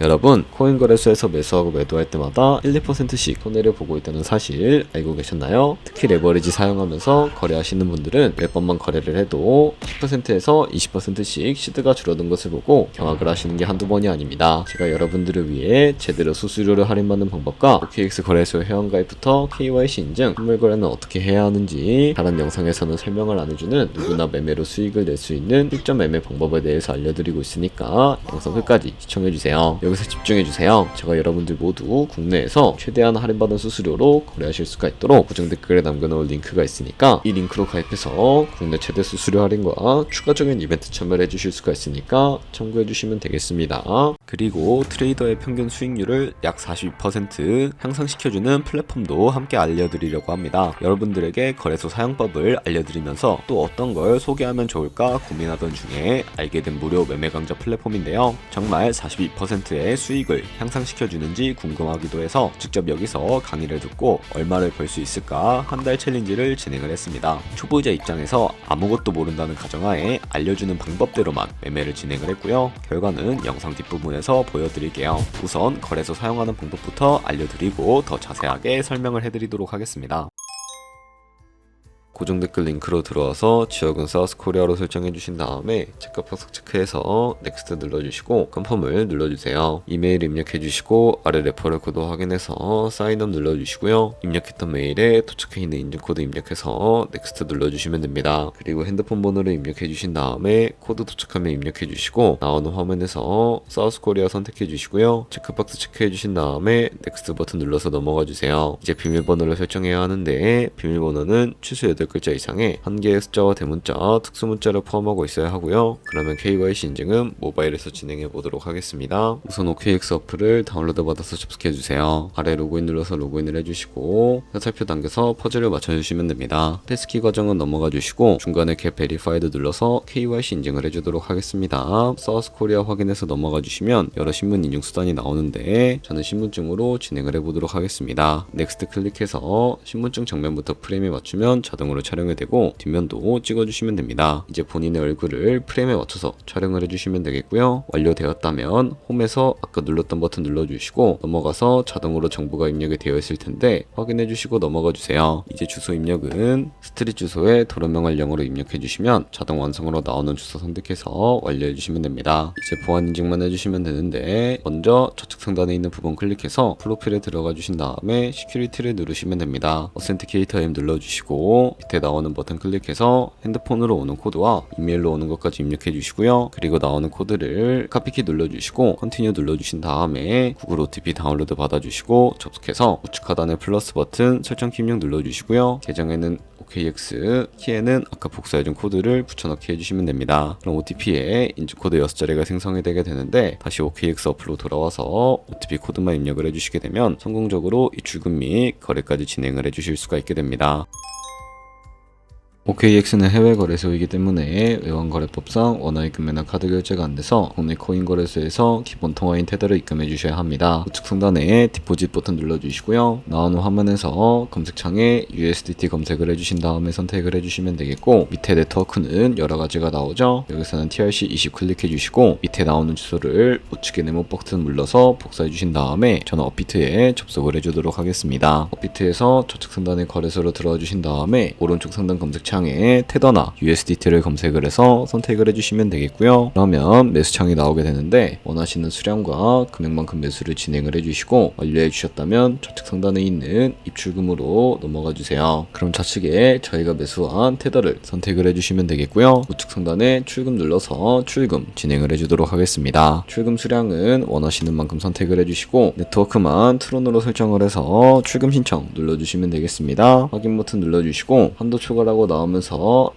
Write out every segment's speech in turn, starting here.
여러분, 코인 거래소에서 매수하고 매도할 때마다 1, 2%씩 손해를 보고 있다는 사실 알고 계셨나요? 특히 레버리지 사용하면서 거래하시는 분들은 몇 번만 거래를 해도 10%에서 20%씩 시드가 줄어든 것을 보고 경악을 하시는 게 한두 번이 아닙니다. 제가 여러분들을 위해 제대로 수수료를 할인받는 방법과 OKX 거래소 회원가입부터 KYC 인증, 선물 거래는 어떻게 해야 하는지 다른 영상에서는 설명을 안 해주는 누구나 매매로 수익을 낼 수 있는 실전 매매 방법에 대해서 알려드리고 있으니까 영상 끝까지 시청해주세요. 여기서 집중해주세요. 제가 여러분들 모두 국내에서 최대한 할인받은 수수료로 거래하실 수가 있도록 고정 댓글에 남겨놓을 링크가 있으니까 이 링크로 가입해서 국내 최대 수수료 할인과 추가적인 이벤트 참여를 해주실 수가 있으니까 참고해주시면 되겠습니다. 그리고 트레이더의 평균 수익률을 약 42% 향상시켜주는 플랫폼도 함께 알려드리려고 합니다. 여러분들에게 거래소 사용법을 알려드리면서 또 어떤 걸 소개하면 좋을까 고민하던 중에 알게 된 무료 매매 강좌 플랫폼인데요. 정말 42%의 수익을 향상시켜주는지 궁금하기도 해서 직접 여기서 강의를 듣고 얼마를 벌 수 있을까 한 달 챌린지를 진행을 했습니다. 초보자 입장에서 아무것도 모른다는 가정하에 알려주는 방법대로만 매매를 진행을 했고요. 결과는 영상 뒷부분에서 보여드릴게요. 우선 거래소 사용하는 방법부터 알려드리고 더 자세하게 설명을 해드리도록 하겠습니다. 고정 댓글 링크로 들어와서 지역은 사우스코리아로 설정해 주신 다음에 체크박스 체크해서 넥스트 눌러주시고 컨펌을 눌러주세요. 이메일 입력해 주시고 아래 레퍼럴 코드 확인해서 사인업 눌러주시고요. 입력했던 메일에 도착해 있는 인증코드 입력해서 넥스트 눌러주시면 됩니다. 그리고 핸드폰 번호를 입력해 주신 다음에 코드 도착하면 입력해 주시고 나오는 화면에서 사우스코리아 선택해 주시고요. 체크박스 체크해 주신 다음에 넥스트 버튼 눌러서 넘어가 주세요. 이제 비밀번호를 설정해야 하는데 비밀번호는 최소 8글자 이상의 한 개의 숫자와 대문자, 특수문자를 포함하고 있어야 하고요. 그러면 KYC 인증은 모바일에서 진행해 보도록 하겠습니다. 우선 OKX 어플을 다운로드 받아서 접속해 주세요. 아래 로그인 눌러서 로그인을 해주시고 화살표 당겨서 퍼즐을 맞춰주시면 됩니다. 패스키 과정은 넘어가 주시고 중간에 get verified 눌러서 KYC 인증을 해주도록 하겠습니다. 사우스코리아 확인해서 넘어가 주시면 여러 신분 인증 수단이 나오는데 저는 신분증으로 진행을 해보도록 하겠습니다. 넥스트 클릭해서 신분증 정면부터 프레임에 맞추면 자동으로 촬영이 되고 뒷면도 찍어주시면 됩니다. 이제 본인의 얼굴을 프레임에 맞춰서 촬영을 해주시면 되겠고요. 완료되었다면 홈에서 아까 눌렀던 버튼 눌러주시고 넘어가서 자동으로 정보가 입력이 되어 있을 텐데 확인해주시고 넘어가주세요. 이제 주소 입력은 스트릿 주소에 도로명을 0으로 입력해주시면 자동 완성으로 나오는 주소 선택해서 완료해주시면 됩니다. 이제 보안 인증만 해주시면 되는데 먼저 좌측 상단에 있는 부분 클릭해서 프로필에 들어가 주신 다음에 시큐리티를 누르시면 됩니다. 어센티케이터 M 눌러주시고 밑에 나오는 버튼 클릭해서 핸드폰으로 오는 코드와 이메일로 오는 것까지 입력해 주시고요. 그리고 나오는 코드를 카피키 눌러주시고 컨티뉴 눌러주신 다음에 구글 OTP 다운로드 받아주시고 접속해서 우측 하단에 플러스 버튼 설정키 입력 눌러주시고요. 계정에는 OKX, 키에는 아까 복사해준 코드를 붙여넣기 해주시면 됩니다. 그럼 OTP에 인증코드 6자리가 생성이 되게 되는데 다시 OKX 어플로 돌아와서 OTP 코드만 입력을 해주시게 되면 성공적으로 입출금 및 거래까지 진행을 해주실 수가 있게 됩니다. OKX는 해외 거래소이기 때문에 외환거래법상 원화의 금매나 카드 결제가 안 돼서 국내 코인 거래소에서 기본 통화인 테더를 입금해 주셔야 합니다. 우측 상단에 디포짓 버튼 눌러주시고요. 나오는 화면에서 검색창에 USDT 검색을 해주신 다음에 선택을 해주시면 되겠고 밑에 네트워크는 여러 가지가 나오죠. 여기서는 TRC20 클릭해 주시고 밑에 나오는 주소를 우측에 네모 버튼 눌러서 복사해 주신 다음에 저는 업비트에 접속을 해주도록 하겠습니다. 업비트에서 좌측 상단의 거래소로 들어와 주신 다음에 오른쪽 상단 검색창 창에 테더나 USDT를 검색을 해서 선택을 해주시면 되겠고요. 그러면 매수창이 나오게 되는데 원하시는 수량과 금액만큼 매수를 진행을 해주시고 완료해 주셨다면 좌측 상단에 있는 입출금으로 넘어가 주세요. 그럼 좌측에 저희가 매수한 테더를 선택을 해주시면 되겠고요. 우측 상단에 출금 눌러서 출금 진행을 해주도록 하겠습니다. 출금 수량은 원하시는 만큼 선택을 해주시고 네트워크만 트론으로 설정을 해서 출금 신청 눌러주시면 되겠습니다. 확인 버튼 눌러주시고 한도 초과라고 나오면서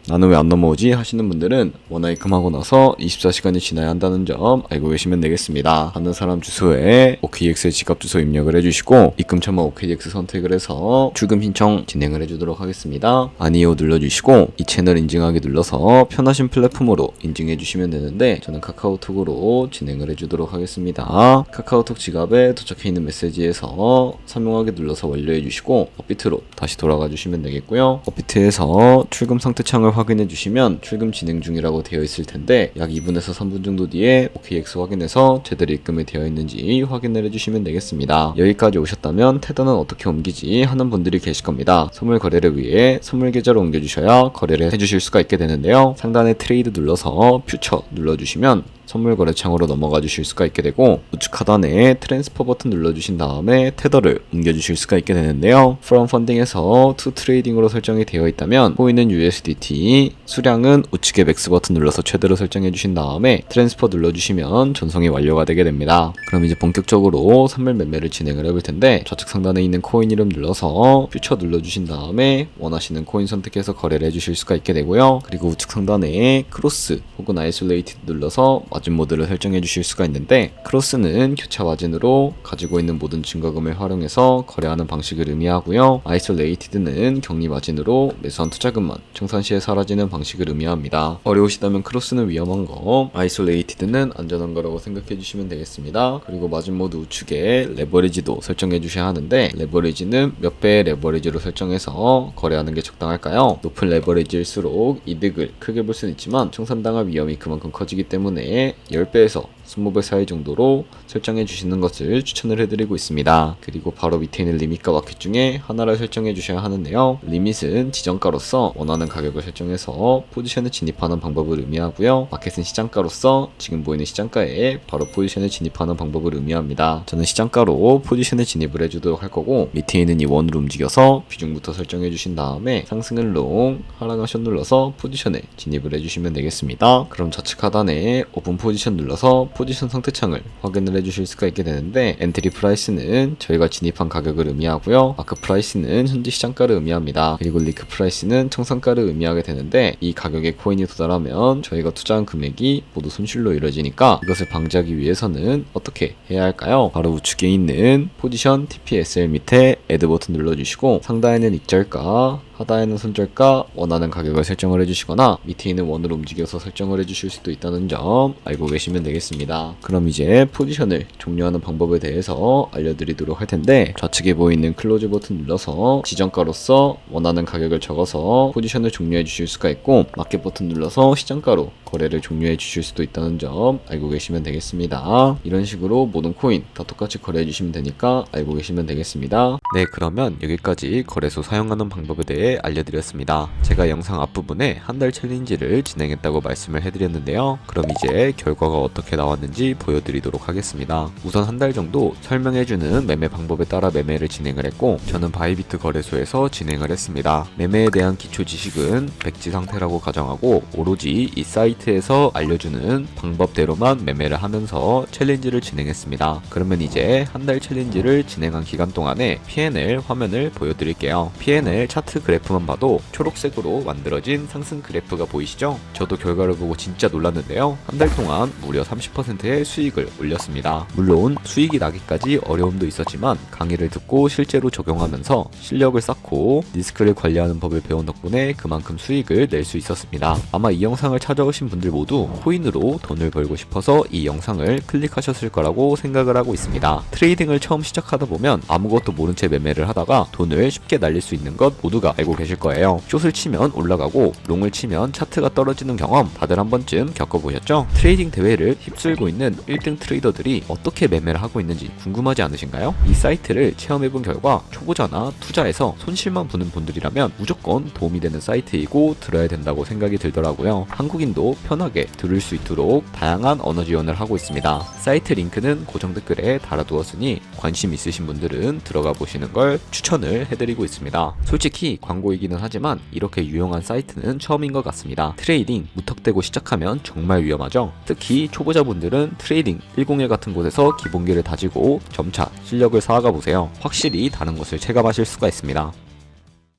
나는 왜 안 넘어오지 하시는 분들은 원화 입금하고 나서 24시간이 지나야 한다는 점 알고 계시면 되겠습니다. 받는 사람 주소에 OKX의 지갑 주소 입력을 해주시고 입금 처마 OKX 선택을 해서 출금 신청 진행을 해주도록 하겠습니다. 아니요 눌러주시고 이 채널 인증하기 눌러서 편하신 플랫폼으로 인증해 주시면 되는데 저는 카카오톡으로 진행을 해주도록 하겠습니다. 카카오톡 지갑에 도착해 있는 메시지에서 사용하기 눌러서 완료해 주시고 업비트로 다시 돌아가 주시면 되겠고요. 업비트에서 출금 상태 창을 확인해 주시면 출금 진행 중이라고 되어 있을 텐데 약 2분에서 3분 정도 뒤에 OKX 확인해서 제대로 입금이 되어 있는지 확인을 해주시면 되겠습니다. 여기까지 오셨다면 테더는 어떻게 옮기지 하는 분들이 계실 겁니다. 선물 거래를 위해 선물 계좌로 옮겨주셔야 거래를 해주실 수가 있게 되는데요. 상단에 트레이드 눌러서 퓨처 눌러주시면 선물 거래창으로 넘어가 주실 수가 있게 되고, 우측 하단에 트랜스퍼 버튼 눌러주신 다음에 테더를 옮겨주실 수가 있게 되는데요. From Funding에서 To Trading으로 설정이 되어 있다면 코인은 USDT, 수량은 우측에 맥스 버튼 눌러서 최대로 설정해 주신 다음에 트랜스퍼 눌러주시면 전송이 완료가 되게 됩니다. 그럼 이제 본격적으로 선물 매매를 진행을 해볼 텐데, 좌측 상단에 있는 코인 이름 눌러서 퓨처 눌러주신 다음에 원하시는 코인 선택해서 거래를 해주실 수가 있게 되고요. 그리고 우측 상단에 크로스 혹은 아이솔레이티드 눌러서 마진 모드를 설정해 주실 수가 있는데, 크로스는 교차 마진으로 가지고 있는 모든 증거금을 활용해서 거래하는 방식을 의미하고요. 아이솔레이티드는 격리 마진으로 매수한 투자금만 청산 시에 사라지는 방식을 의미합니다. 어려우시다면 크로스는 위험한 거, 아이솔레이티드는 안전한 거라고 생각해 주시면 되겠습니다. 그리고 마진 모드 우측에 레버리지도 설정해 주셔야 하는데, 레버리지는 몇 배의 레버리지로 설정해서 거래하는 게 적당할까요? 높은 레버리지일수록 이득을 크게 볼 수는 있지만 청산당할 위험이 그만큼 커지기 때문에 10배에서 20배 사이 정도로 설정해 주시는 것을 추천을 해드리고 있습니다. 그리고 바로 밑에 있는 리밋과 마켓 중에 하나를 설정해 주셔야 하는데요. 리밋은 지정가로서 원하는 가격을 설정해서 포지션을 진입하는 방법을 의미하고요. 마켓은 시장가로서 지금 보이는 시장가에 바로 포지션을 진입하는 방법을 의미합니다. 저는 시장가로 포지션을 진입을 해주도록 할 거고, 밑에 있는 이 원으로 움직여서 비중부터 설정해 주신 다음에 상승을 롱, 하락을 숏 눌러서 포지션에 진입을 해주시면 되겠습니다. 그럼 좌측 하단에 오픈 포지션 눌러서 포지션 상태창을 확인을 해주실 수가 있게 되는데, 엔트리 프라이스는 저희가 진입한 가격을 의미하고요. 마크 프라이스는 현재 시장가를 의미합니다. 그리고 리크 프라이스는 청산가를 의미하게 되는데, 이 가격에 코인이 도달하면 저희가 투자한 금액이 모두 손실로 이루어지니까 이것을 방지하기 위해서는 어떻게 해야 할까요? 바로 우측에 있는 포지션 TPSL 밑에 애드 버튼 눌러주시고, 상단에는 익절가, 하단에는 손절가, 원하는 가격을 설정을 해주시거나 밑에 있는 원으로 움직여서 설정을 해주실 수도 있다는 점 알고 계시면 되겠습니다. 그럼 이제 포지션을 종료하는 방법에 대해서 알려드리도록 할 텐데, 좌측에 보이는 클로즈 버튼 눌러서 지정가로서 원하는 가격을 적어서 포지션을 종료해 주실 수가 있고, 마켓 버튼 눌러서 시장가로 거래를 종료해 주실 수도 있다는 점 알고 계시면 되겠습니다. 이런 식으로 모든 코인 다 똑같이 거래해 주시면 되니까 알고 계시면 되겠습니다. 네, 그러면 여기까지 거래소 사용하는 방법에 대해 알려드렸습니다. 제가 영상 앞부분에 한 달 챌린지를 진행했다고 말씀을 해드렸는데요. 그럼 이제 결과가 어떻게 나왔는지 보여드리도록 하겠습니다. 우선 한 달 정도 설명해주는 매매 방법에 따라 매매를 진행을 했고, 저는 바이비트 거래소에서 진행을 했습니다. 매매에 대한 기초 지식은 백지 상태라고 가정하고, 오로지 이 사이트에서 알려주는 방법대로만 매매를 하면서 챌린지를 진행했습니다. 그러면 이제 한 달 챌린지를 진행한 기간 동안에 P&L 화면을 보여드릴게요. P&L 차트 그래프만 봐도 초록색으로 만들어진 상승 그래프가 보이시죠? 저도 결과를 보고 진짜 놀랐는데요. 한 달 동안 무려 30%의 수익을 올렸습니다. 물론 수익이 나기까지 어려움도 있었지만 강의를 듣고 실제로 적용하면서 실력을 쌓고 리스크를 관리하는 법을 배운 덕분에 그만큼 수익을 낼 수 있었습니다. 아마 이 영상을 찾아오신 분들 모두 코인으로 돈을 벌고 싶어서 이 영상을 클릭하셨을 거라고 생각을 하고 있습니다. 트레이딩을 처음 시작하다 보면 아무것도 모른 채 매매를 하다가 돈을 쉽게 날릴 수 있는 것 모두가 알고 계실 거예요. 숏을 치면 올라가고 롱을 치면 차트가 떨어지는 경험 다들 한 번쯤 겪어보셨죠? 트레이딩 대회를 휩쓸고 있는 1등 트레이더들이 어떻게 매매를 하고 있는지 궁금하지 않으신가요? 이 사이트를 체험해본 결과 초보자나 투자에서 손실만 보는 분들이라면 무조건 도움이 되는 사이트이고 들어야 된다고 생각이 들더라고요. 한국인도 편하게 들을 수 있도록 다양한 언어 지원을 하고 있습니다. 사이트 링크는 고정 댓글에 달아두었으니 관심 있으신 분들은 들어가 보시는 걸 추천을 해드리고 있습니다. 솔직히 광고이기는 하지만 이렇게 유용한 사이트는 처음인 것 같습니다. 트레이딩 무턱대고 시작하면 정말 위험하죠. 특히 초보자분들은 트레이딩 101 같은 곳에서 기본기를 다지고 점차 실력을 쌓아가 보세요. 확실히 다른 것을 체감하실 수가 있습니다.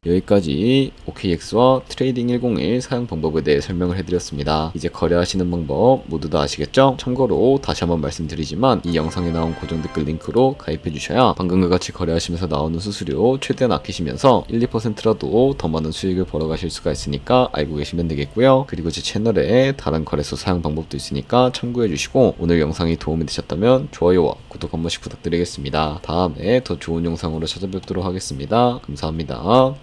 여기까지 OKX와 트레이딩 101 사용 방법에 대해 설명을 해드렸습니다. 이제 거래하시는 방법 모두 다 아시겠죠? 참고로 다시 한번 말씀드리지만 이 영상에 나온 고정 댓글 링크로 가입해 주셔야 방금과 같이 거래하시면서 나오는 수수료 최대한 아끼시면서 1, 2%라도 더 많은 수익을 벌어가실 수가 있으니까 알고 계시면 되겠고요. 그리고 제 채널에 다른 거래소 사용 방법도 있으니까 참고해 주시고, 오늘 영상이 도움이 되셨다면 좋아요와 구독 한 번씩 부탁드리겠습니다. 다음에 더 좋은 영상으로 찾아뵙도록 하겠습니다. 감사합니다.